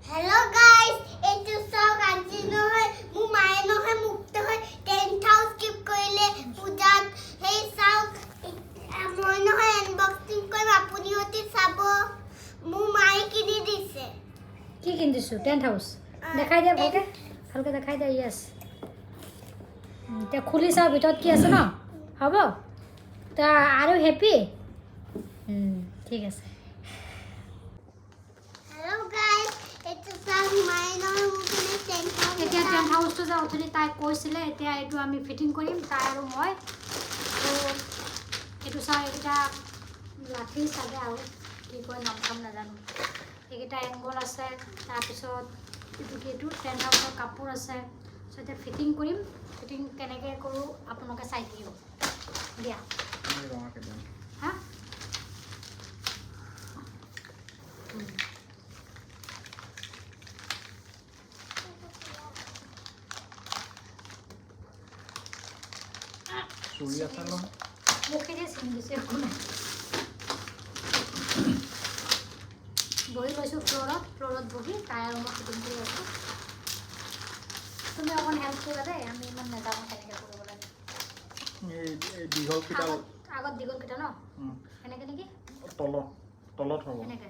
Hello guys, it's Usok Ajino hai. Mu mai no hai mukte hai. 10,000 skip koile pujat. Hey Usok, moi no hai unboxing koi apuni hoti sabo. Mu mai kini dise. কি কিনিছো 10,000 দেখাই দিয়া ভালকে ভালকে দেখাই দিয়া yes তে খুলি চাও ভিতৰত কি আছে ন হ'ব তা আৰু হেপি ঠিক আছে Hello guys, it's Usok mai no hai mukte 10,000. এতিয়া 10,000 টো যে অথনি তাই কৈছিলে এতিয়া এইটো আমি ফিটিং কৰিম তাই আৰু মই তো এইটো চাও এটা লাঠি চাগে আৰু কি কয় নাম নাজানো এইকেইটা এংগল আছে তাৰপিছত এইটো কি এইটো 10,000 কাপোৰ আছে চ' এতিয়া ফিটিং কৰিম ফিটিং কেনেকৈ কৰোঁ আপোনালোকে চাই থাকিব দিয়া হা চুৰি আছে ন মুখেৰে ছিঙিছে একো নাই বহি লৈছোঁ ফ্ল'ৰত বহি তাই আৰু মই ফিটিং কৰি আছোঁ তুমি অকণ হেল্প কৰিবা দেই আমি ইমান নাজানো কেনেকৈ কৰিব লাগে এই দীঘলকেইটা আগত দীঘলকেইটা ন এনেকৈ নেকি তলত হ'ব এনেকৈ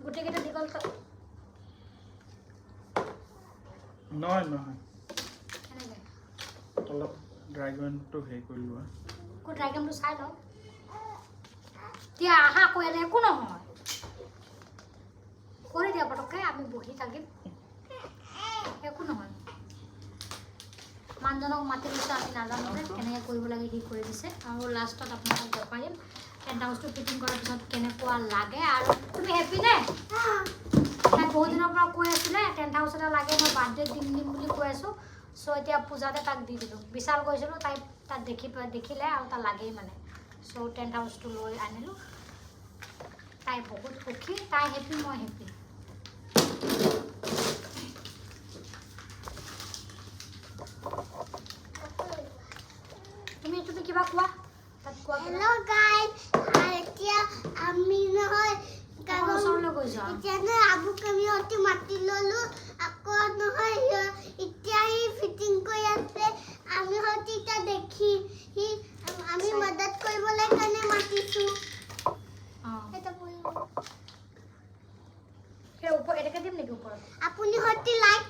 গোটেইকেইটা দীঘল নহয় এনেকৈ তলত ড্ৰাইগনটো হেৰি কৰি লোৱা ক'ত ড্ৰাইগ্ৰামটো চাই লওঁ এতিয়া আশা কৰিলে একো নহয় কৰি দিয়া পটককৈ আমি বহি থাকিম একো নহয় মানুহজনক মাতি লৈছে আমি নাজানো যে কেনেকৈ কৰিব লাগে সি কৰি দিছে আৰু লাষ্টত আপোনালোকক দেখাই দিম 10,000টো ফিটিং কৰাৰ পিছত কেনেকুৱা লাগে আৰু তুমি হেপী নে তাই বহুত দিনৰ পৰা কৈ আছিলে 10,000 এটা লাগে মই বাৰ্থডে দিম বুলি কৈ আছোঁ চ' এতিয়া পূজাতে তাক দি দিলোঁ বিশাল গৈছিলোঁ তাই তাত দেখিলে আৰু তাত লাগেই মানে চ' 10,000টো লৈ আনিলোঁ তাই বহুত সুখী তাই হেপী মই হেপী তুমি কিবা কোৱা তাত কোৱা Hello guys, এতিয়া আমি নহয় ওচৰলৈ গৈ যোৱা এতিয়া ন আবুক আমি অতি মাতি ললো আকৌ নহয় এতিয়া সি ফিটিং কৰি আছে আমি হয়তো এতিয়া দেখি সি আমি মদত কৰিবলৈ কাৰণে মাতিছো এটা বহিব এনেকৈ দিম নেকি ওপৰত আপুনি হয়তো লাইক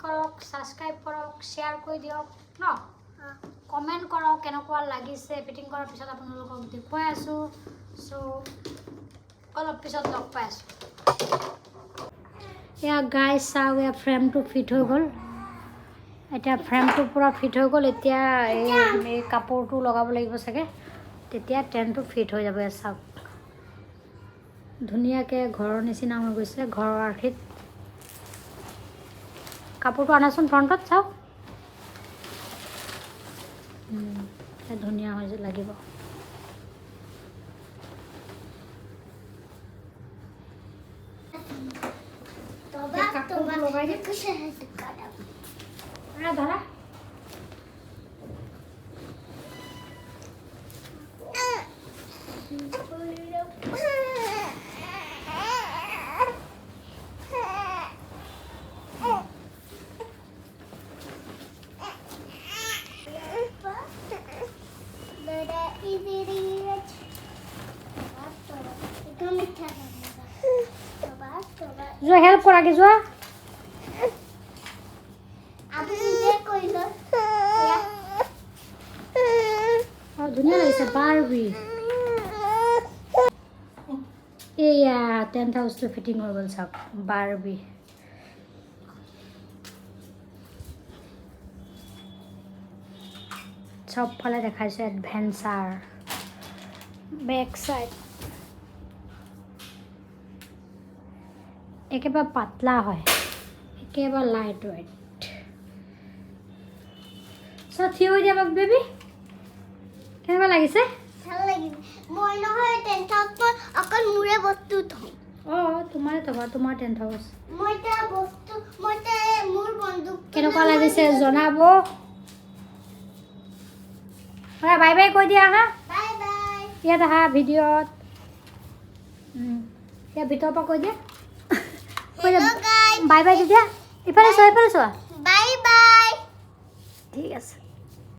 কৰক ছাবস্ক্ৰাইব কৰক শ্বেয়াৰ কৰি দিয়ক ন কমেণ্ট কৰক কেনেকুৱা লাগিছে ফিটিং কৰাৰ পিছত আপোনালোকক দেখুৱাই আছোঁ চ' অলপ পিছত লগ পাই আছোঁ এয়া গাইজ চাওক এয়া ফ্ৰেমটো ফিট হৈ গ'ল এতিয়া ফ্ৰেমটো পূৰা ফিট হৈ গ'ল এতিয়া এই কাপোৰটো লগাব লাগিব চাগে তেতিয়া টেণ্টটো ফিট হৈ যাব এয়া চাওক ধুনীয়াকৈ ঘৰৰ নিচিনা হৈ গৈছে ঘৰৰ আৰ্হিত কাপোৰটো আনাচোন ফ্ৰণ্টত চাওক ধুনীয়া হৈ লাগিব লগাই দিম ধৰা যোৱা হেল্প কৰাগে যোৱা ধুনীয়া লাগিছে বাৰ্বি এয়া 10,000টো ফিটিং হৈ গ'ল চাওক বাৰ্বি চবফালে দেখাইছোঁ এডভেঞ্চাৰ বেক চাইড একেবাৰে পাতলা হয় একেবাৰে লাইট ৱেইট চ' থিয় হৈ দিয়া বেবী কেনেকুৱা লাগিছে ভাল লাগিছে মই নহয় 10,000 অকল মোৰে বস্তু থওঁ অঁ তোমাৰে থবা তোমাৰ 10,000 মই তাৰ বস্তু মই মোৰ বন্ধু কেনেকুৱা লাগিছে জনাব বাই বাই কৈ দিয়া হা বাই বাই ইয়াত আহা ভিডিঅ'ত ইয়াৰ ভিতৰৰ পৰা কৈ দিয়া Hello guys. বাই বাই তেতিয়া ইফালে চোৱা Bye bye. ঠিক আছে